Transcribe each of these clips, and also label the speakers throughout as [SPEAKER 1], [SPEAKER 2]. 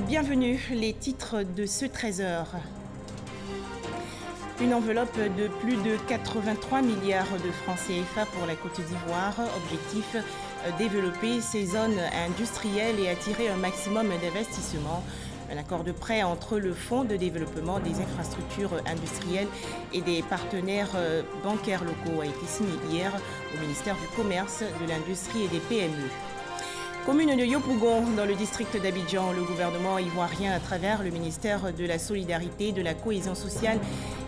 [SPEAKER 1] Bienvenue, les titres de ce 13h. Une enveloppe de plus de 83 milliards de francs CFA pour la Côte d'Ivoire. Objectif, développer ces zones industrielles et attirer un maximum d'investissements. Un accord de prêt entre le Fonds de développement des infrastructures industrielles et des partenaires bancaires locaux a été signé hier au ministère du Commerce, de l'Industrie et des PME. Commune de Yopougon, dans le district d'Abidjan, le gouvernement ivoirien, à travers le ministère de la Solidarité, de la Cohésion sociale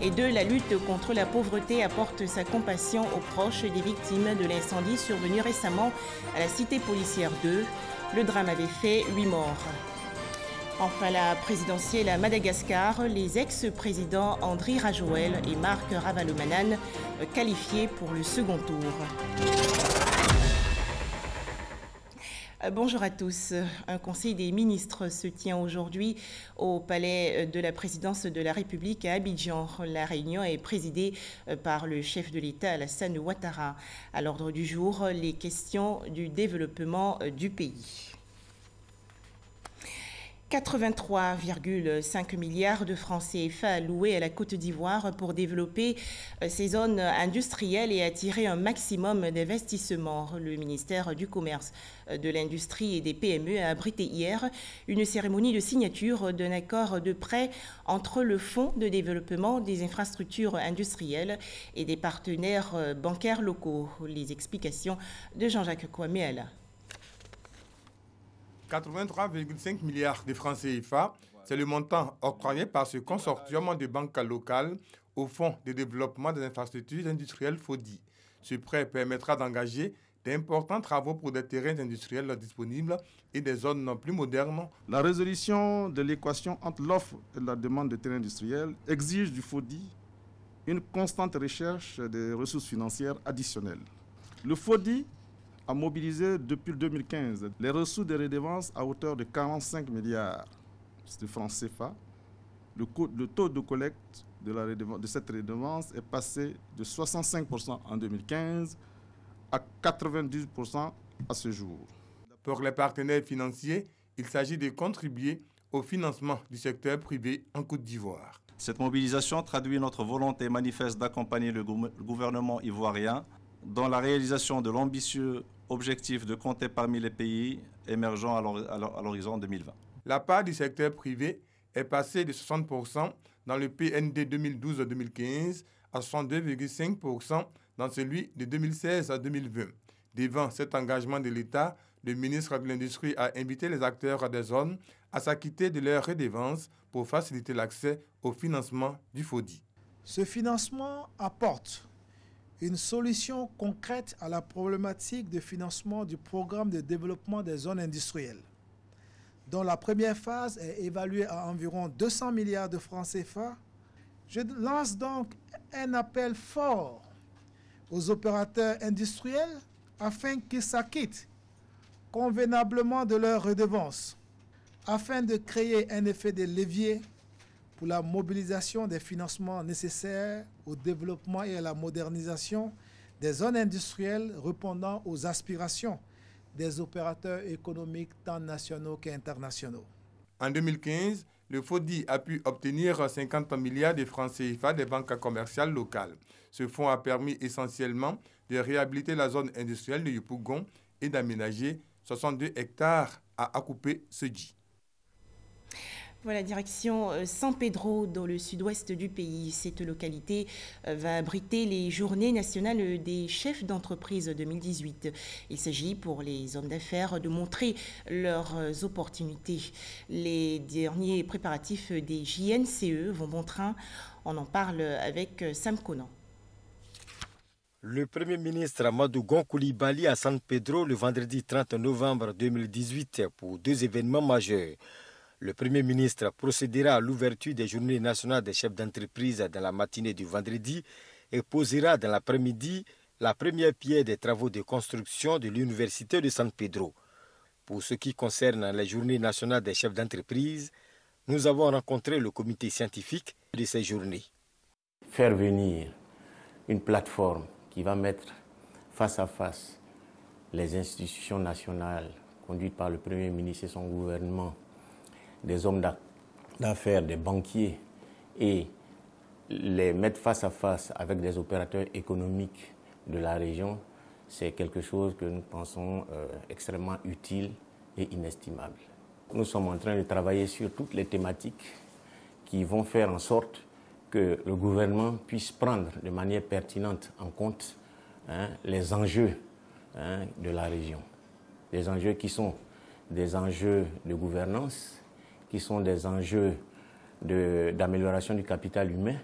[SPEAKER 1] et de la lutte contre la pauvreté, apporte sa compassion aux proches des victimes de l'incendie survenu récemment à la cité policière 2. Le drame avait fait 8 morts. Enfin, la présidentielle à Madagascar, les ex-présidents Andry Rajoelina et Marc Ravalomanane qualifiés pour le second tour. Bonjour à tous. Un conseil des ministres se tient aujourd'hui au palais de la présidence de la République à Abidjan. La réunion est présidée par le chef de l'État Alassane Ouattara. À l'ordre du jour, les questions du développement du pays. 83,5 milliards de francs CFA alloués à la Côte d'Ivoire pour développer ces zones industrielles et attirer un maximum d'investissements. Le ministère du Commerce, de l'Industrie et des PME a abrité hier une cérémonie de signature d'un accord de prêt entre le Fonds de développement des infrastructures industrielles et des partenaires bancaires locaux. Les explications de Jean-Jacques Kouaméala.
[SPEAKER 2] 83,5 milliards de francs CFA, c'est le montant octroyé par ce consortium de banques locales au Fonds de développement des infrastructures industrielles FODI. Ce prêt permettra d'engager d'importants travaux pour des terrains industriels disponibles et des zones plus modernes.
[SPEAKER 3] La résolution de l'équation entre l'offre et la demande de terrains industriels exige du FODI une constante recherche des ressources financières additionnelles. Le FODI a mobilisé depuis 2015 les ressources de redevances à hauteur de 45 milliards de francs CFA. Le taux de collecte de cette redevance est passé de 65% en 2015 à 90% à ce jour.
[SPEAKER 2] Pour les partenaires financiers, il s'agit de contribuer au financement du secteur privé en Côte d'Ivoire.
[SPEAKER 4] Cette mobilisation traduit notre volonté manifeste d'accompagner le gouvernement ivoirien dans la réalisation de l'ambitieux objectif de compter parmi les pays émergents à l'horizon 2020.
[SPEAKER 2] La part du secteur privé est passée de 60% dans le PND 2012-2015 à 62,5% dans celui de 2016 à 2020. Devant cet engagement de l'État, le ministre de l'Industrie a invité les acteurs des zones à s'acquitter de leurs redevances pour faciliter l'accès au financement du FODI.
[SPEAKER 5] Ce financement apporte une solution concrète à la problématique de financement du programme de développement des zones industrielles, dont la première phase est évaluée à environ 200 milliards de francs CFA. Je lance donc un appel fort aux opérateurs industriels afin qu'ils s'acquittent convenablement de leurs redevances, afin de créer un effet de levier pour la mobilisation des financements nécessaires au développement et à la modernisation des zones industrielles répondant aux aspirations des opérateurs économiques tant nationaux qu'internationaux.
[SPEAKER 2] En 2015, le FODI a pu obtenir 50 milliards de francs CFA des banques commerciales locales. Ce fonds a permis essentiellement de réhabiliter la zone industrielle de Yopougon et d'aménager 62 hectares à Akupé-Sedji.
[SPEAKER 1] Voilà, direction San Pedro, dans le sud-ouest du pays. Cette localité va abriter les Journées nationales des chefs d'entreprise 2018. Il s'agit pour les hommes d'affaires de montrer leurs opportunités. Les derniers préparatifs des JNCE vont bon train. On en parle avec Sam Conan.
[SPEAKER 6] Le Premier ministre Amadou Gon Coulibaly à San Pedro le vendredi 30 novembre 2018 pour 2 événements majeurs. Le Premier ministre procédera à l'ouverture des Journées nationales des chefs d'entreprise dans la matinée du vendredi et posera dans l'après-midi la première pierre des travaux de construction de l'Université de San Pedro. Pour ce qui concerne les Journées nationales des chefs d'entreprise, nous avons rencontré le comité scientifique de ces journées.
[SPEAKER 7] Faire venir une plateforme qui va mettre face à face les institutions nationales conduites par le Premier ministre et son gouvernement des hommes d'affaires, des banquiers, et les mettre face à face avec des opérateurs économiques de la région, c'est quelque chose que nous pensons extrêmement utile et inestimable. Nous sommes en train de travailler sur toutes les thématiques qui vont faire en sorte que le gouvernement puisse prendre de manière pertinente en compte les enjeux de la région. Des enjeux qui sont des enjeux de gouvernance, qui sont des enjeux d'amélioration du capital humain,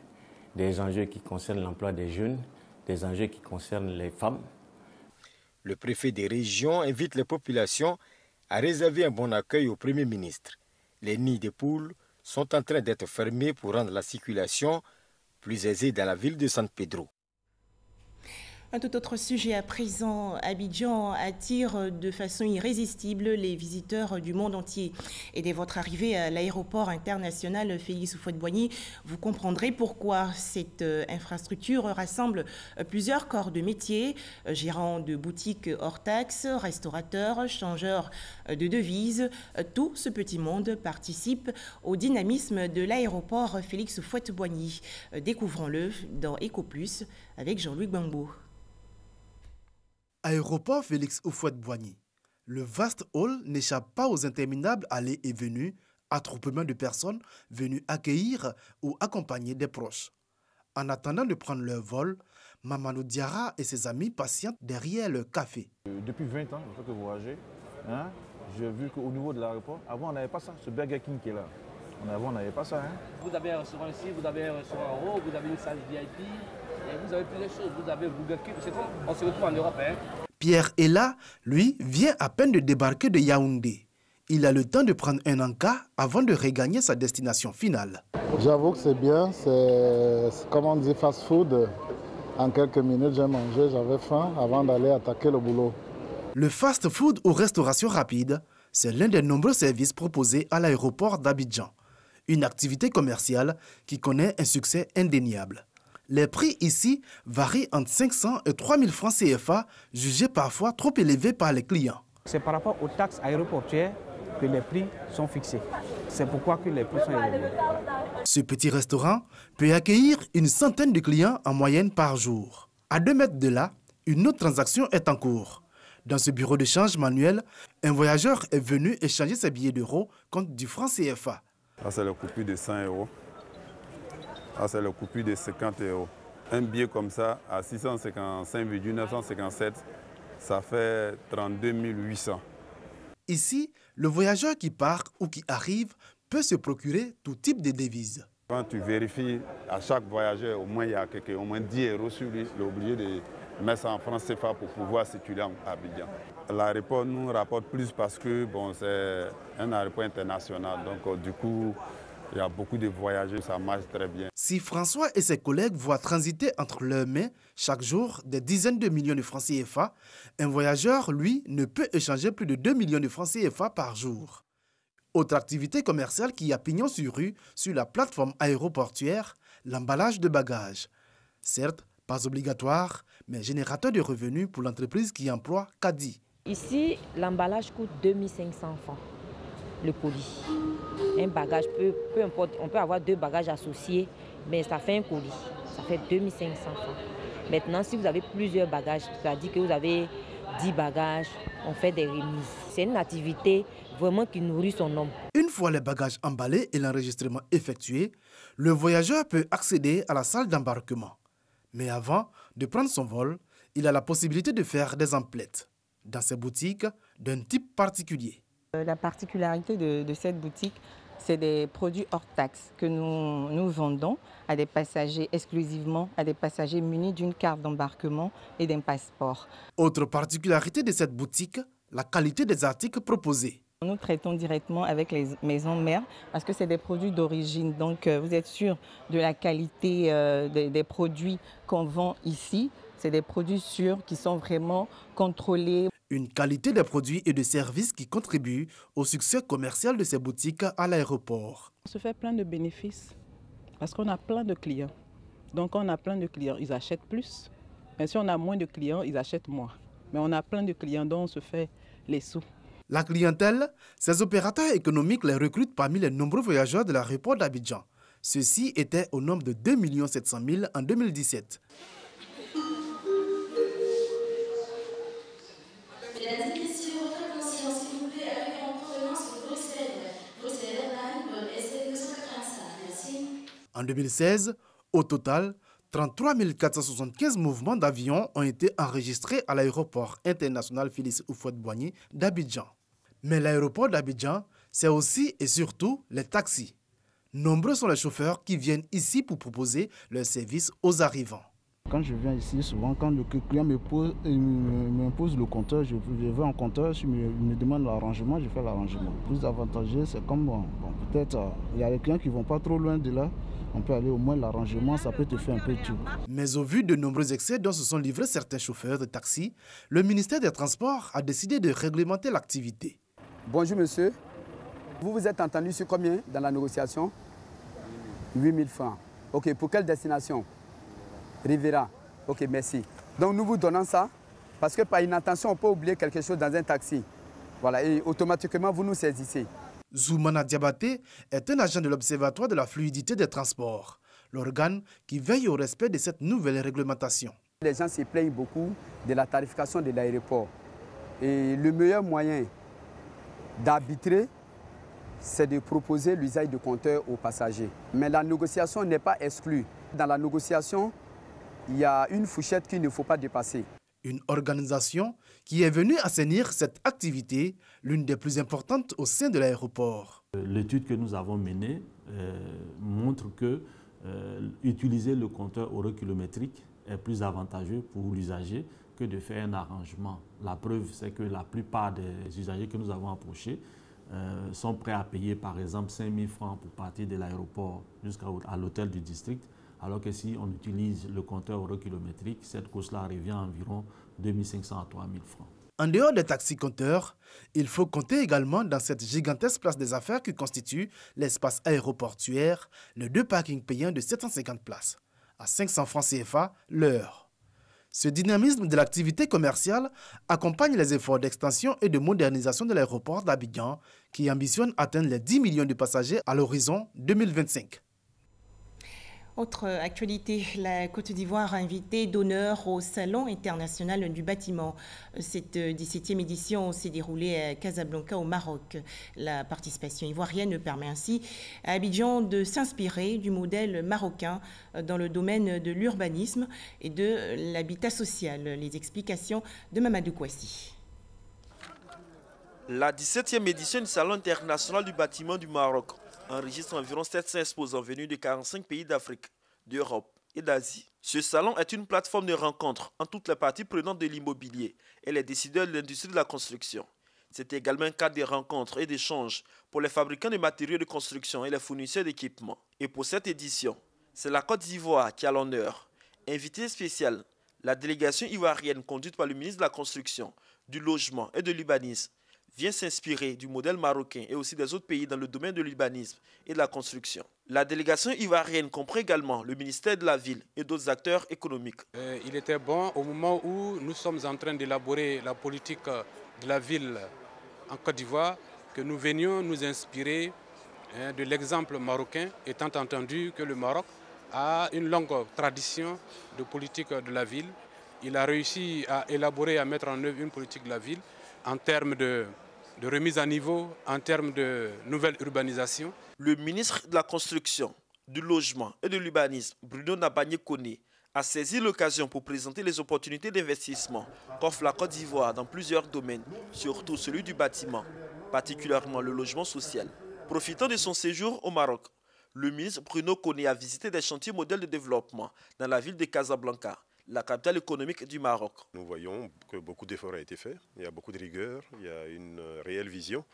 [SPEAKER 7] des enjeux qui concernent l'emploi des jeunes, des enjeux qui concernent les femmes.
[SPEAKER 6] Le préfet des régions invite les populations à réserver un bon accueil au Premier ministre. Les nids de poules sont en train d'être fermés pour rendre la circulation plus aisée dans la ville de San Pedro.
[SPEAKER 1] Un tout autre sujet à présent. Abidjan attire de façon irrésistible les visiteurs du monde entier. Et dès votre arrivée à l'aéroport international Félix Houphouët-Boigny, vous comprendrez pourquoi. Cette infrastructure rassemble plusieurs corps de métier, gérants de boutiques hors taxes, restaurateurs, changeurs de devises. Tout ce petit monde participe au dynamisme de l'aéroport Félix Houphouët-Boigny. Découvrons-le dans EcoPlus avec Jean-Louis Gbangbo.
[SPEAKER 8] Aéroport Félix Houphouët-Boigny. Le vaste hall n'échappe pas aux interminables allées et venues, attroupements de personnes venues accueillir ou accompagner des proches. En attendant de prendre leur vol, Mamadou Diarra et ses amis patientent derrière leur café.
[SPEAKER 9] Depuis 20 ans, je fais que voyager. J'ai vu qu'au niveau de l'aéroport, avant on n'avait pas ça, ce Burger King qui est là. Avant on n'avait pas ça.
[SPEAKER 10] Vous avez un restaurant ici, vous avez un restaurant en haut, vous avez une salle VIP. Et vous avez plusieurs choses, vous avez Burger King, c'est comme on se retrouve en Europe.
[SPEAKER 8] Pierre est là, lui, vient à peine de débarquer de Yaoundé. Il a le temps de prendre un encas avant de regagner sa destination finale.
[SPEAKER 11] J'avoue que c'est bien, c'est comme on dit fast food. En quelques minutes, j'ai mangé, j'avais faim avant d'aller attaquer le boulot.
[SPEAKER 8] Le fast food ou restauration rapide, c'est l'un des nombreux services proposés à l'aéroport d'Abidjan. Une activité commerciale qui connaît un succès indéniable. Les prix ici varient entre 500 et 3000 francs CFA, jugés parfois trop élevés par les clients.
[SPEAKER 12] C'est par rapport aux taxes aéroportuaires que les prix sont fixés. C'est pourquoi que les prix sont élevés.
[SPEAKER 8] Ce petit restaurant peut accueillir une centaine de clients en moyenne par jour. À 2 mètres de là, une autre transaction est en cours. Dans ce bureau de change manuel, un voyageur est venu échanger ses billets d'euros contre du franc CFA.
[SPEAKER 13] Ça, c'est le coupure de 100 euros. Ça, c'est le coupure de 50 euros. Un billet comme ça, à 655,957, ça fait 32 800.
[SPEAKER 8] Ici, le voyageur qui part ou qui arrive peut se procurer tout type de devises.
[SPEAKER 13] Quand tu vérifies à chaque voyageur, au moins il y a au moins 10 euros sur lui, il est obligé de mettre ça en francs CFA pour pouvoir circuler à Abidjan. L'aéroport nous rapporte plus parce que bon, c'est un aéroport international, donc du coup, il y a beaucoup de voyageurs, ça marche très bien.
[SPEAKER 8] Si François et ses collègues voient transiter entre leurs mains chaque jour des dizaines de millions de francs CFA, un voyageur, lui, ne peut échanger plus de 2 millions de francs CFA par jour. Autre activité commerciale qui a pignon sur rue sur la plateforme aéroportuaire, l'emballage de bagages. Certes, pas obligatoire, mais générateur de revenus pour l'entreprise qui emploie Kadi.
[SPEAKER 14] Ici, l'emballage coûte 2500 francs, le colis. Un bagage, peu importe, on peut avoir 2 bagages associés, mais ça fait un colis. Ça fait 2500 francs. Maintenant, si vous avez plusieurs bagages, c'est-à-dire que vous avez 10 bagages, on fait des remises. C'est une activité vraiment qui nourrit son homme.
[SPEAKER 8] Une fois les bagages emballés et l'enregistrement effectué, le voyageur peut accéder à la salle d'embarquement. Mais avant de prendre son vol, il a la possibilité de faire des emplettes dans ces boutiques d'un type particulier.
[SPEAKER 15] La particularité de cette boutique, c'est des produits hors taxes que nous vendons à des passagers exclusivement, à des passagers munis d'une carte d'embarquement et d'un passeport.
[SPEAKER 8] Autre particularité de cette boutique, la qualité des articles proposés.
[SPEAKER 15] Nous traitons directement avec les maisons mères parce que c'est des produits d'origine. Donc vous êtes sûr de la qualité des produits qu'on vend ici. C'est des produits sûrs qui sont vraiment contrôlés.
[SPEAKER 8] Une qualité des produits et de services qui contribue au succès commercial de ces boutiques à l'aéroport.
[SPEAKER 16] On se fait plein de bénéfices parce qu'on a plein de clients. Donc quand on a plein de clients, ils achètent plus. Mais si on a moins de clients, ils achètent moins. Mais on a plein de clients dont on se fait les sous.
[SPEAKER 8] La clientèle, ces opérateurs économiques les recrutent parmi les nombreux voyageurs de l'aéroport d'Abidjan. Ceux-ci étaient au nombre de 2 700 000 en 2017. En 2016, au total, 33 475 mouvements d'avions ont été enregistrés à l'aéroport international Félix Houphouët-Boigny d'Abidjan. Mais l'aéroport d'Abidjan, c'est aussi et surtout les taxis. Nombreux sont les chauffeurs qui viennent ici pour proposer leurs services aux arrivants.
[SPEAKER 9] Quand je viens ici, souvent, quand le client m'impose le compteur, je veux un compteur, il me demande l'arrangement, je fais l'arrangement. Plus avantageux, c'est comme bon, peut-être il y a des clients qui ne vont pas trop loin de là. On peut aller au moins l'arrangement, ça peut te faire un peu tout.
[SPEAKER 8] Mais au vu de nombreux excès dont se sont livrés certains chauffeurs de taxi, le ministère des Transports a décidé de réglementer l'activité.
[SPEAKER 17] Bonjour monsieur, vous vous êtes entendu sur combien dans la négociation? 8 000 francs. Ok, pour quelle destination? Rivera. Ok, merci. Donc nous vous donnons ça, parce que par inattention, on peut oublier quelque chose dans un taxi. Voilà, et automatiquement, vous nous saisissez.
[SPEAKER 8] Zoumana Diabaté est un agent de l'Observatoire de la fluidité des transports, l'organe qui veille au respect de cette nouvelle réglementation.
[SPEAKER 17] Les gens se plaignent beaucoup de la tarification de l'aéroport. Et le meilleur moyen d'arbitrer, c'est de proposer l'usage de compteurs aux passagers. Mais la négociation n'est pas exclue. Dans la négociation, il y a une fourchette qu'il ne faut pas dépasser.
[SPEAKER 8] Une organisation qui est venue assainir cette activité, l'une des plus importantes au sein de l'aéroport.
[SPEAKER 18] L'étude que nous avons menée montre que utiliser le compteur eurokilométrique est plus avantageux pour l'usager que de faire un arrangement. La preuve, c'est que la plupart des usagers que nous avons approchés sont prêts à payer par exemple 5 000 francs pour partir de l'aéroport jusqu'à l'hôtel du district, alors que si on utilise le compteur eurokilométrique, cette course-là revient à environ 2 500 à 3 000 francs.
[SPEAKER 8] En dehors des taxis-compteurs, il faut compter également dans cette gigantesque place des affaires qui constitue l'espace aéroportuaire, les 2 parkings payants de 750 places, à 500 francs CFA l'heure. Ce dynamisme de l'activité commerciale accompagne les efforts d'extension et de modernisation de l'aéroport d'Abidjan, qui ambitionne atteindre les 10 millions de passagers à l'horizon 2025.
[SPEAKER 1] Autre actualité, la Côte d'Ivoire a invité d'honneur au Salon international du bâtiment. Cette 17e édition s'est déroulée à Casablanca au Maroc. La participation ivoirienne permet ainsi à Abidjan de s'inspirer du modèle marocain dans le domaine de l'urbanisme et de l'habitat social. Les explications de Mamadou Kouassi.
[SPEAKER 19] La 17e édition du Salon international du bâtiment du Maroc enregistre environ 700 exposants venus de 45 pays d'Afrique, d'Europe et d'Asie. Ce salon est une plateforme de rencontre entre toutes les parties prenantes de l'immobilier et les décideurs de l'industrie de la construction. C'est également un cadre de rencontres et d'échanges pour les fabricants de matériaux de construction et les fournisseurs d'équipements. Et pour cette édition, c'est la Côte d'Ivoire qui a l'honneur. Invité spécial, la délégation ivoirienne conduite par le ministre de la Construction, du Logement et de l'Urbanisme vient s'inspirer du modèle marocain et aussi des autres pays dans le domaine de l'urbanisme et de la construction. La délégation ivoirienne comprend également le ministère de la Ville et d'autres acteurs économiques.
[SPEAKER 20] Il était bon au moment où nous sommes en train d'élaborer la politique de la ville en Côte d'Ivoire que nous venions nous inspirer de l'exemple marocain, étant entendu que le Maroc a une longue tradition de politique de la ville. Il a réussi à élaborer, à mettre en œuvre une politique de la ville en termes de remise à niveau, en termes de nouvelle urbanisation.
[SPEAKER 19] Le ministre de la Construction, du Logement et de l'Urbanisme, Bruno Nabagné-Koné, a saisi l'occasion pour présenter les opportunités d'investissement qu'offre la Côte d'Ivoire dans plusieurs domaines, surtout celui du bâtiment, particulièrement le logement social. Profitant de son séjour au Maroc, le ministre Bruno Koné a visité des chantiers modèles de développement dans la ville de Casablanca, la capitale économique du Maroc.
[SPEAKER 21] Nous voyons que beaucoup d'efforts ont été faits, il y a beaucoup de rigueur, il y a une réelle vision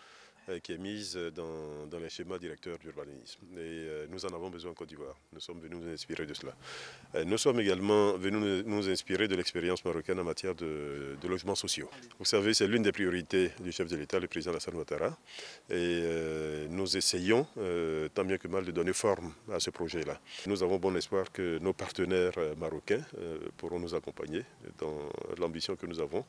[SPEAKER 21] qui est mise dans les schémas directeurs d'urbanisme. Et nous en avons besoin en Côte d'Ivoire. Nous sommes venus nous inspirer de cela. Nous sommes également venus nous inspirer de l'expérience marocaine en matière de logements sociaux. Vous savez, c'est l'une des priorités du chef de l'État, le président Alassane Ouattara. Et nous essayons, tant bien que mal, de donner forme à ce projet-là. Nous avons bon espoir que nos partenaires marocains pourront nous accompagner dans l'ambition que nous avons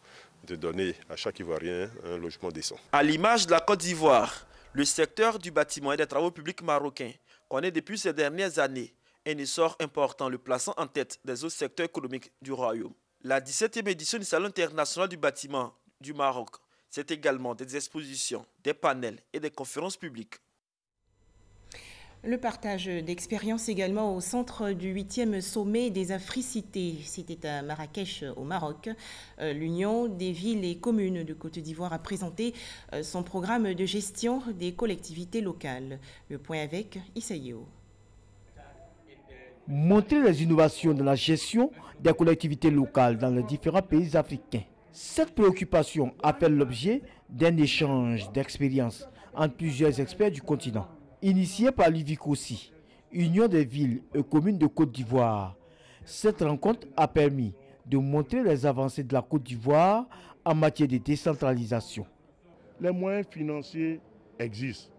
[SPEAKER 21] de donner à chaque Ivoirien un logement décent.
[SPEAKER 19] À l'image de la Côte d'Ivoire, le secteur du bâtiment et des travaux publics marocains connaît depuis ces dernières années un essor important, le plaçant en tête des autres secteurs économiques du royaume. La 17e édition du Salon international du bâtiment du Maroc, c'est également des expositions, des panels et des conférences publiques.
[SPEAKER 1] Le partage d'expériences également au centre du 8e sommet des Africités. C'était à Marrakech au Maroc. L'Union des villes et communes de Côte d'Ivoire a présenté son programme de gestion des collectivités locales. Le point avec Issaïo.
[SPEAKER 22] Montrer les innovations dans la gestion des collectivités locales dans les différents pays africains. Cette préoccupation appelle l'objet d'un échange d'expériences entre plusieurs experts du continent. Initiée par l'UVICOSI, Union des villes et communes de Côte d'Ivoire, cette rencontre a permis de montrer les avancées de la Côte d'Ivoire en matière de décentralisation.
[SPEAKER 23] Les moyens financiers existent,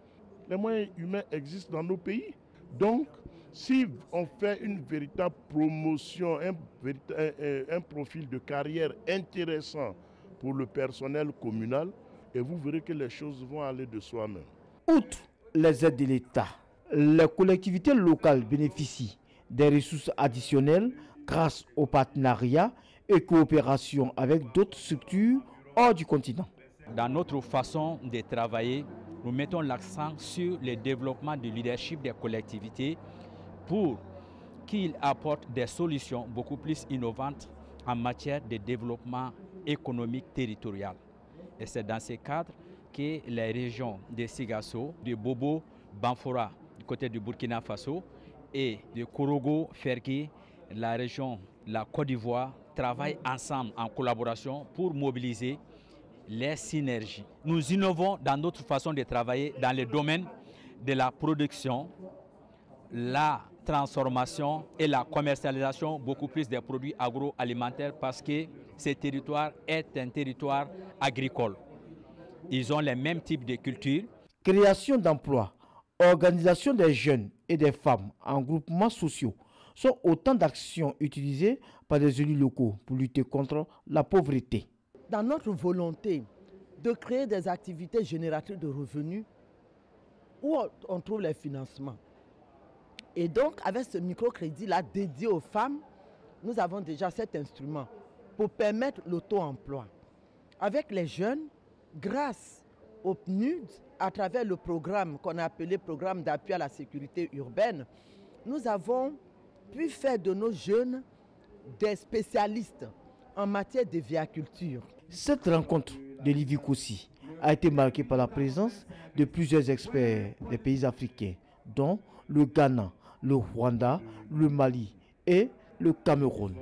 [SPEAKER 23] les moyens humains existent dans nos pays. Donc, si on fait une véritable promotion, un profil de carrière intéressant pour le personnel communal, et vous verrez que les choses vont aller de soi-même.
[SPEAKER 22] Outre les aides de l'État, les collectivités locales bénéficient des ressources additionnelles grâce aux partenariats et coopérations avec d'autres structures hors du continent.
[SPEAKER 24] Dans notre façon de travailler, nous mettons l'accent sur le développement du leadership des collectivités pour qu'ils apportent des solutions beaucoup plus innovantes en matière de développement économique territorial. Et c'est dans ce cadre que les régions de Sigasso, de Bobo, Banfora, du côté du Burkina Faso, et de Korogo, Fergué, la région de la Côte d'Ivoire, travaillent ensemble en collaboration pour mobiliser les synergies. Nous innovons dans notre façon de travailler dans le domaine de la production, la transformation et la commercialisation beaucoup plus des produits agroalimentaires parce que ce territoire est un territoire agricole. Ils ont les mêmes types de cultures.
[SPEAKER 22] Création d'emplois, organisation des jeunes et des femmes en groupements sociaux sont autant d'actions utilisées par des élus locaux pour lutter contre la pauvreté.
[SPEAKER 25] Dans notre volonté de créer des activités génératrices de revenus où on trouve les financements. Et donc, avec ce microcrédit-là dédié aux femmes, nous avons déjà cet instrument pour permettre l'auto-emploi. Avec les jeunes, grâce au PNUD, à travers le programme qu'on a appelé Programme d'appui à la sécurité urbaine, nous avons pu faire de nos jeunes des spécialistes en matière de viaculture.
[SPEAKER 22] Cette rencontre de l'IVICOSI a été marquée par la présence de plusieurs experts des pays africains, dont le Ghana, le Rwanda, le Mali et le Cameroun.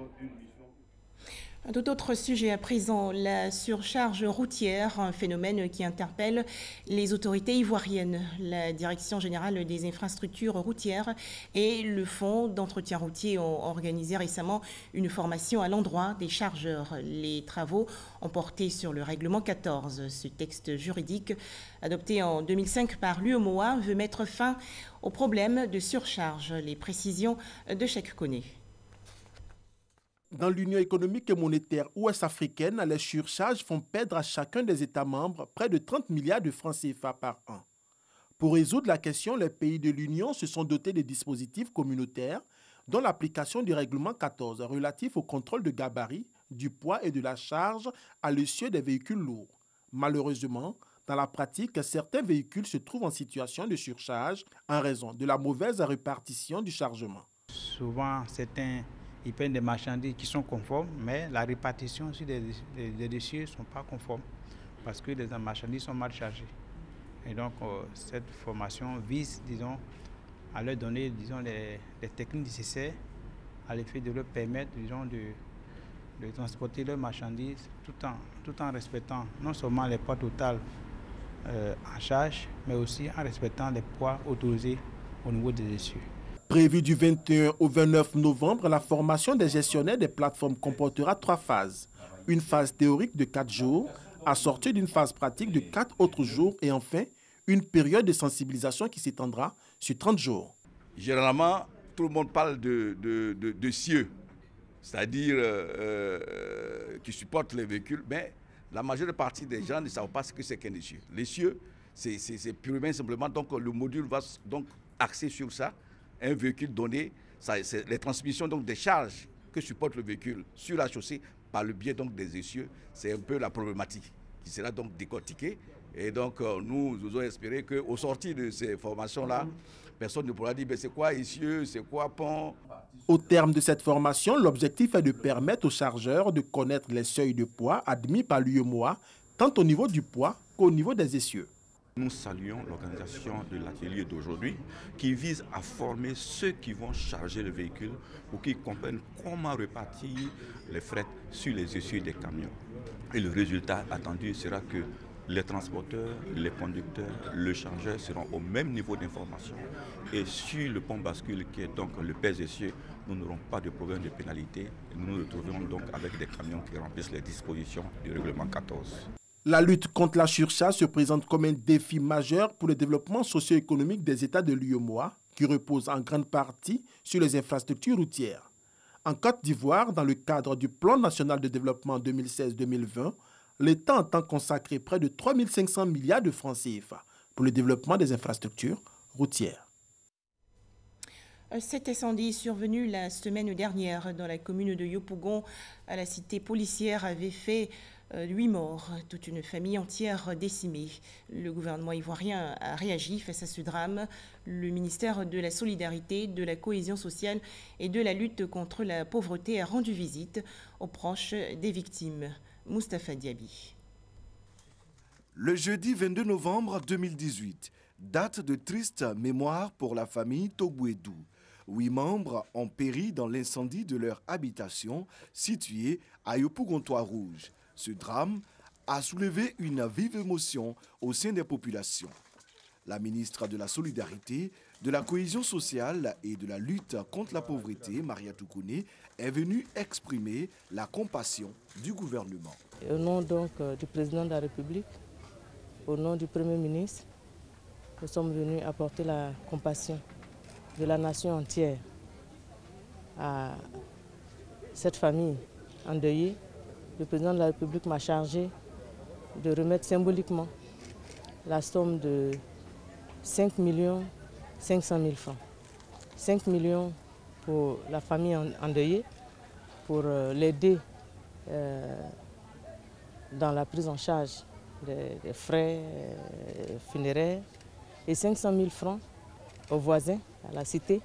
[SPEAKER 1] Un tout autre sujet à présent, la surcharge routière, un phénomène qui interpelle les autorités ivoiriennes. La Direction générale des infrastructures routières et le Fonds d'entretien routier ont organisé récemment une formation à l'endroit des chargeurs. Les travaux ont porté sur le règlement 14. Ce texte juridique, adopté en 2005 par l'UEMOA, veut mettre fin au problème de surcharge. Les précisions de Cheikh Koné.
[SPEAKER 26] Dans l'Union économique et monétaire ouest-africaine, les surcharges font perdre à chacun des États membres près de 30 milliards de francs CFA par an. Pour résoudre la question, les pays de l'Union se sont dotés de dispositifs communautaires, dont l'application du règlement 14 relatif au contrôle de gabarit, du poids et de la charge à l'essieu des véhicules lourds. Malheureusement, dans la pratique, certains véhicules se trouvent en situation de surcharge en raison de la mauvaise répartition du chargement.
[SPEAKER 12] Souvent, ils prennent des marchandises qui sont conformes, mais la répartition sur des dossiers ne sont pas conformes parce que les marchandises sont mal chargées. Et donc, cette formation vise, disons, à leur donner, disons, les techniques nécessaires à l'effet de leur permettre, disons, de transporter leurs marchandises tout en respectant non seulement les poids total en charge, mais aussi en respectant les poids autorisés au niveau des essieux.
[SPEAKER 26] Prévu du 21 au 29 novembre, la formation des gestionnaires des plateformes comportera 3 phases. Une phase théorique de 4 jours, assortie d'une phase pratique de 4 autres jours et enfin, une période de sensibilisation qui s'étendra sur 30 jours.
[SPEAKER 2] Généralement, tout le monde parle de cieux, c'est-à-dire qui supportent les véhicules, mais la majeure partie des gens ne savent pas ce que c'est qu'un essieu. L'essieu, c'est purement simplement, donc le module va donc axer sur ça, un véhicule donné, c'est les transmissions donc des charges que supporte le véhicule sur la chaussée par le biais donc des essieux, c'est un peu la problématique qui sera donc décortiquée. Et donc nous avons espéré qu'au sortir de ces formations-là, personne ne pourra dire c'est quoi essieu, c'est quoi pont.
[SPEAKER 26] Au terme de cette formation, l'objectif est de permettre aux chargeurs de connaître les seuils de poids admis par l'UEMOA, tant au niveau du poids qu'au niveau des essieux.
[SPEAKER 3] Nous saluons l'organisation de l'atelier d'aujourd'hui qui vise à former ceux qui vont charger le véhicule pour qu'ils comprennent comment répartir les fret sur les essieux des camions. Et le résultat attendu sera que les transporteurs, les conducteurs, le chargeur seront au même niveau d'information. Et sur le pont bascule qui est donc le pèse-essieux, nous n'aurons pas de problème de pénalité. Nous nous retrouverons donc avec des camions qui remplissent les dispositions du règlement 14.
[SPEAKER 26] La lutte contre la surcharge se présente comme un défi majeur pour le développement socio-économique des États de l'UEMOA, qui repose en grande partie sur les infrastructures routières. En Côte d'Ivoire, dans le cadre du Plan national de développement 2016-2020, l'État entend consacrer près de 3 500 milliards de francs CFA pour le développement des infrastructures routières.
[SPEAKER 1] Cet incendie survenu la semaine dernière dans la commune de Yopougon, à la cité policière, avait fait 8 morts, toute une famille entière décimée. Le gouvernement ivoirien a réagi face à ce drame. Le ministère de la Solidarité, de la Cohésion sociale et de la lutte contre la pauvreté a rendu visite aux proches des victimes. Moustapha Diaby.
[SPEAKER 4] Le jeudi 22 novembre 2018, date de triste mémoire pour la famille Togbouedou. 8 membres ont péri dans l'incendie de leur habitation située à Yopougon-Trois-Rouges. Ce drame a soulevé une vive émotion au sein des populations. La ministre de la Solidarité, de la Cohésion sociale et de la lutte contre la pauvreté, Maria Toukouné, est venue exprimer la compassion du gouvernement.
[SPEAKER 5] Au nom donc du président de la République, au nom du Premier ministre, nous sommes venus apporter la compassion de la nation entière à cette famille endeuillée. Le président de la République m'a chargé de remettre symboliquement la somme de 5 500 000 francs. 5 millions pour la famille endeuillée, pour l'aider dans la prise en charge des frais funéraires, et 500 000 francs aux voisins, à la cité,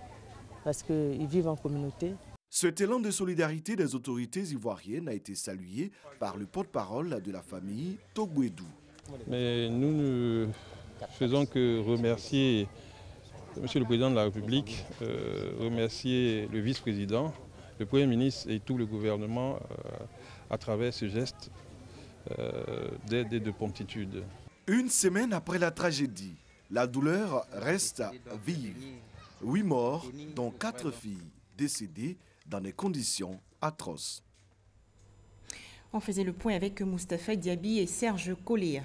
[SPEAKER 5] parce qu'ils vivent en communauté.
[SPEAKER 4] Cet élan de solidarité des autorités ivoiriennes a été salué par le porte-parole de la famille Togbouedou.
[SPEAKER 6] Mais nous ne faisons que remercier Monsieur le Président de la République, remercier le vice-président, le Premier ministre et tout le gouvernement à travers ce geste d'aide et de promptitude.
[SPEAKER 4] Une semaine après la tragédie, la douleur reste vive. 8 morts, dont 4 filles décédées dans des conditions atroces.
[SPEAKER 1] On faisait le point avec Moustapha Diaby et Serge Colléa.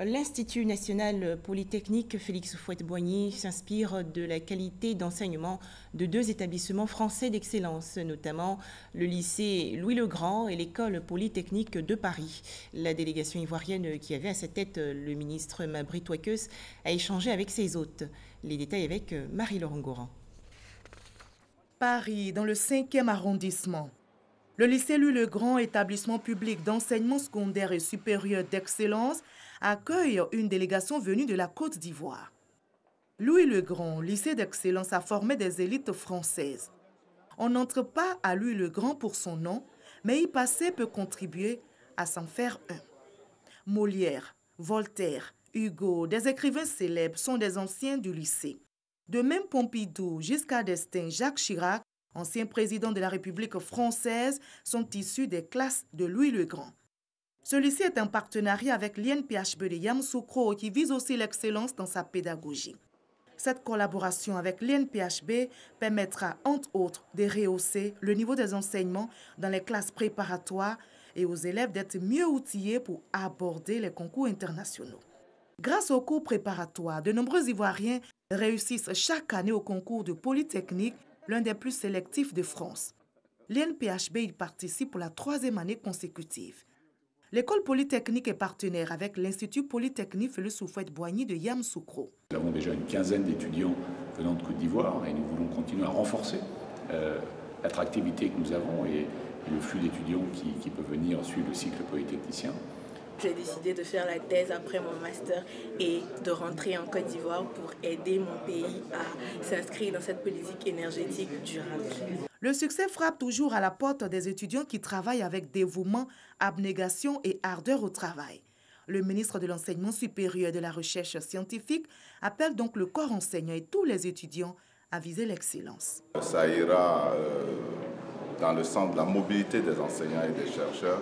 [SPEAKER 1] L'Institut national polytechnique Félix Houphouët-Boigny s'inspire de la qualité d'enseignement de 2 établissements français d'excellence, notamment le lycée Louis-le-Grand et l'école polytechnique de Paris. La délégation ivoirienne qui avait à sa tête le ministre Mabry Touakeus a échangé avec ses hôtes. Les détails avec Marie-Laure Ngoran.
[SPEAKER 7] Paris, dans le 5e arrondissement. Le lycée Louis-le-Grand, établissement public d'enseignement secondaire et supérieur d'excellence, accueille une délégation venue de la Côte d'Ivoire. Louis-le-Grand, lycée d'excellence, a formé des élites françaises. On n'entre pas à Louis-le-Grand pour son nom, mais y passer peut contribuer à s'en faire un. Molière, Voltaire, Hugo, des écrivains célèbres sont des anciens du lycée. De même Pompidou, Giscard d'Estaing, Jacques Chirac, anciens présidents de la République française, sont issus des classes de Louis-le-Grand. Celui-ci est un partenariat avec l'INPHB de Yamoussoukro qui vise aussi l'excellence dans sa pédagogie. Cette collaboration avec l'INPHB permettra, entre autres, de rehausser le niveau des enseignements dans les classes préparatoires et aux élèves d'être mieux outillés pour aborder les concours internationaux. Grâce aux cours préparatoires, de nombreux Ivoiriens réussissent chaque année au concours de Polytechnique, l'un des plus sélectifs de France. L'INPHB y participe pour la 3e année consécutive. L'école polytechnique est partenaire avec l'Institut Polytechnique Félix Houphouët-Boigny de Yamoussoukro.
[SPEAKER 10] Nous avons déjà une quinzaine d'étudiants venant de Côte d'Ivoire et nous voulons continuer à renforcer l'attractivité que nous avons et le flux d'étudiants qui peuvent venir suivre le cycle polytechnicien.
[SPEAKER 11] J'ai décidé de faire la thèse après mon master et de rentrer en Côte d'Ivoire pour aider mon pays à s'inscrire dans cette politique énergétique durable.
[SPEAKER 7] Le succès frappe toujours à la porte des étudiants qui travaillent avec dévouement, abnégation et ardeur au travail. Le ministre de l'Enseignement supérieur et de la Recherche scientifique appelle donc le corps enseignant et tous les étudiants à viser l'excellence.
[SPEAKER 13] Ça ira dans le sens de la mobilité des enseignants et des chercheurs,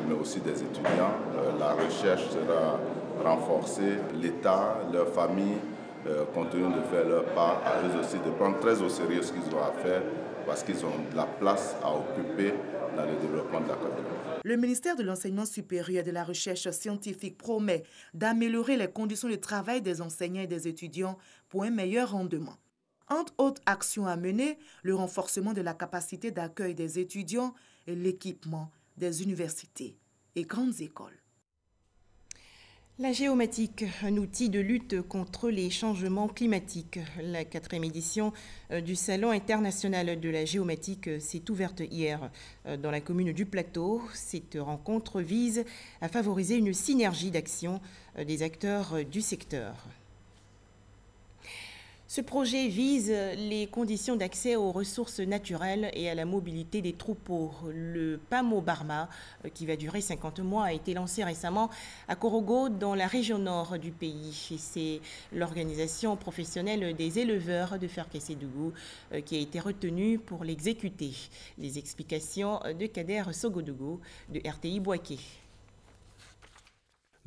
[SPEAKER 13] mais aussi des étudiants. La recherche sera renforcée, l'État, leurs familles continuent de faire leur part, à eux aussi de prendre très au sérieux ce qu'ils ont à faire parce qu'ils ont de la place à occuper dans le développement de la Côte d'Ivoire.
[SPEAKER 7] Le ministère de l'Enseignement supérieur et de la Recherche scientifique promet d'améliorer les conditions de travail des enseignants et des étudiants pour un meilleur rendement. Entre autres actions à mener, le renforcement de la capacité d'accueil des étudiants et l'équipement des universités et grandes écoles.
[SPEAKER 1] La géomatique, un outil de lutte contre les changements climatiques. La 4e édition du Salon international de la géomatique s'est ouverte hier dans la commune du Plateau. Cette rencontre vise à favoriser une synergie d'action des acteurs du secteur. Ce projet vise les conditions d'accès aux ressources naturelles et à la mobilité des troupeaux. Le PAMO Barma, qui va durer 50 mois, a été lancé récemment à Korogo, dans la région nord du pays. C'est l'organisation professionnelle des éleveurs de Ferkessédougou qui a été retenue pour l'exécuter. Les explications de Kader Sogodougou de RTI Boaké.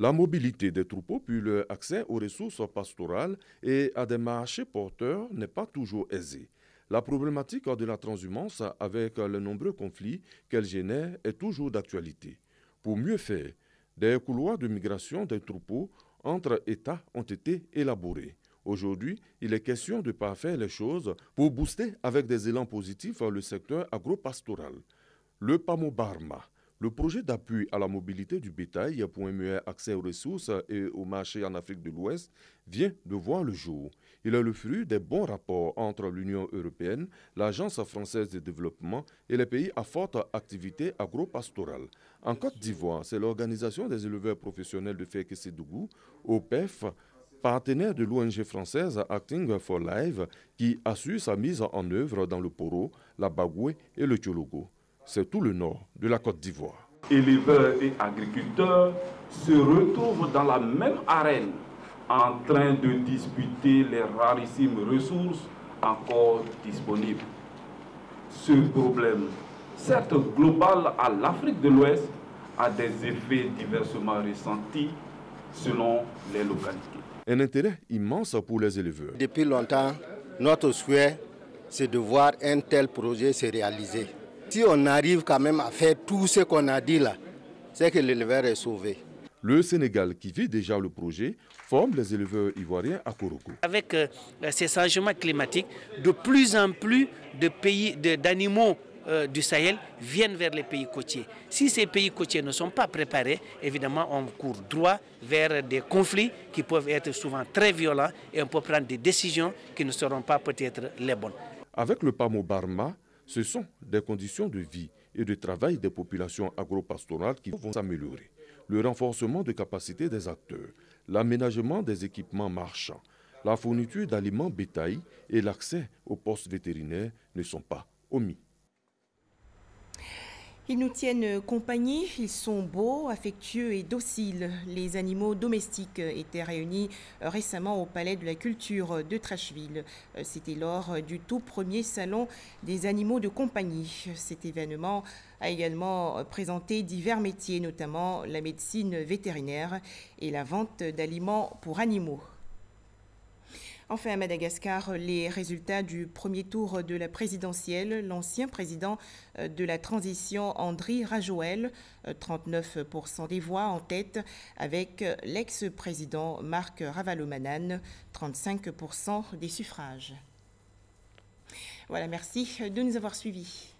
[SPEAKER 14] La mobilité des troupeaux puis leur accès aux ressources pastorales et à des marchés porteurs n'est pas toujours aisé. La problématique de la transhumance avec les nombreux conflits qu'elle génère est toujours d'actualité. Pour mieux faire, des couloirs de migration des troupeaux entre États ont été élaborés. Aujourd'hui, il est question de parfaire les choses pour booster avec des élans positifs le secteur agropastoral. Le PAMO Barma, le projet d'appui à la mobilité du bétail pour un meilleur accès aux ressources et au marché en Afrique de l'Ouest, vient de voir le jour. Il est le fruit des bons rapports entre l'Union européenne, l'Agence française de développement et les pays à forte activité agro-pastorale. En Côte d'Ivoire, c'est l'Organisation des éleveurs professionnels de Ferkessédougou, OPEF, partenaire de l'ONG française Acting for Life, qui assure sa mise en œuvre dans le Poro, la Bagoué et le Tchologo. C'est tout le nord de la Côte d'Ivoire.
[SPEAKER 15] Éleveurs et agriculteurs se retrouvent dans la même arène en train de disputer les rarissimes ressources encore disponibles. Ce problème, certes global à l'Afrique de l'Ouest, a des effets diversement ressentis selon les localités.
[SPEAKER 14] Un intérêt immense pour les éleveurs.
[SPEAKER 16] Depuis longtemps, notre souhait, c'est de voir un tel projet se réaliser. Si on arrive quand même à faire tout ce qu'on a dit là, c'est que l'éleveur est sauvé.
[SPEAKER 14] Le Sénégal, qui vit déjà le projet, forme les éleveurs ivoiriens à Korogo.
[SPEAKER 27] Avec ces changements climatiques, de plus en plus d'animaux du Sahel viennent vers les pays côtiers. Si ces pays côtiers ne sont pas préparés, évidemment, on court droit vers des conflits qui peuvent être souvent très violents et on peut prendre des décisions qui ne seront pas peut-être les bonnes.
[SPEAKER 14] Avec le PAMO Barma, ce sont des conditions de vie et de travail des populations agro-pastorales qui vont s'améliorer. Le renforcement de capacités des acteurs, l'aménagement des équipements marchands, la fourniture d'aliments bétail et l'accès aux postes vétérinaires ne sont pas omis.
[SPEAKER 1] Ils nous tiennent compagnie, ils sont beaux, affectueux et dociles. Les animaux domestiques étaient réunis récemment au Palais de la Culture de Trècheville. C'était lors du tout premier salon des animaux de compagnie. Cet événement a également présenté divers métiers, notamment la médecine vétérinaire et la vente d'aliments pour animaux. Enfin, à Madagascar, les résultats du premier tour de la présidentielle, l'ancien président de la transition, Andry Rajoelina, 39% des voix en tête, avec l'ex-président Marc Ravalomanana, 35% des suffrages. Voilà, merci de nous avoir suivis.